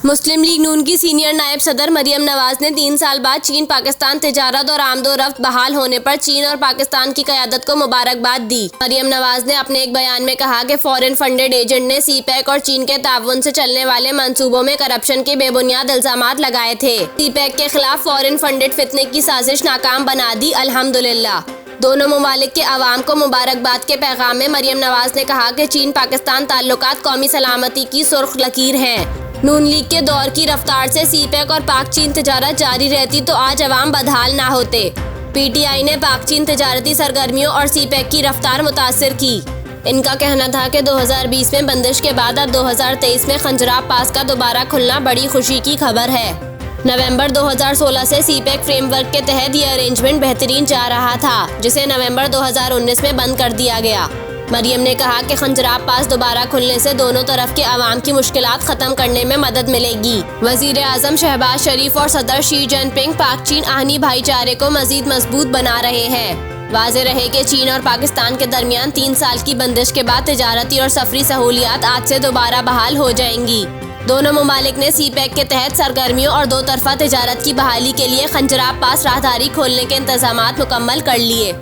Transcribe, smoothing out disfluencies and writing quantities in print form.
मुस्लिम league नून की senior नायब सदर मरियम नवाज ने 3 साल बाद चीन पाकिस्तान तिजारत और आमदोरफ्त बहाल होने पर चीन और पाकिस्तान की क़यादत को मुबारकबाद दी। मरियम नवाज ने अपने एक बयान में कहा कि फॉरेन फंडेड एजेंट ने सीपैक और चीन के ताउन से चलने वाले मंसूबों में करप्शन के बेबुनियाद इल्जामात लगाए थे। सीपैक के खिलाफ फॉरेन फंडेड फितने की साजिश नाकाम बना दी। अल्हम्दुलिल्लाह। दोनों ममालिक के अवाम को मुबारकबाद के पैगाम में मरियम नवाज ने कहा कि चीन पाकिस्तान ताल्लुकात कौमी सलामती की सुर्ख लकीर हैं। नून लीग के दौर की रफ्तार से सीपैक और पाक चीन तिजारत जारी रहती तो आज अवाम बदहाल ना होते। पीटीआई ने पाक चीन तिजारती सरगर्मियों और सीपैक की रफ्तार मुतासिर की। इनका कहना था कि 2020 में बंदिश के बाद अब 2023 में खंजराब पास का दोबारा खुलना बड़ी खुशी की खबर है। नवंबर 2016 से सीपैक फ्रेमवर्क के तहत ये अरेंजमेंट बेहतरीन जा रहा था, जिसे नवंबर 2019 में बंद कर दिया गया। मरियम ने कहा कि खंजराब पास दोबारा खुलने से दोनों तरफ के अवाम की मुश्किलात खत्म करने में मदद मिलेगी। वजीर आजम शहबाज शरीफ और सदर शी जिनपिंग पाक चीन आहनी भाईचारे को मजीद मजबूत बना रहे हैं। वाज़ेह रहे कि चीन और पाकिस्तान के दरमियान 3 साल की बंदिश के बाद तिजारती और सफरी सहूलियात आज से दोबारा बहाल हो जाएंगी। दोनों ममालिक ने सीपैक के तहत सरगर्मियों और 2 तरफा तिजारत की बहाली के लिए खंजराब पास राहदारी खोलने के इंतजामात मुकम्मल कर लिए।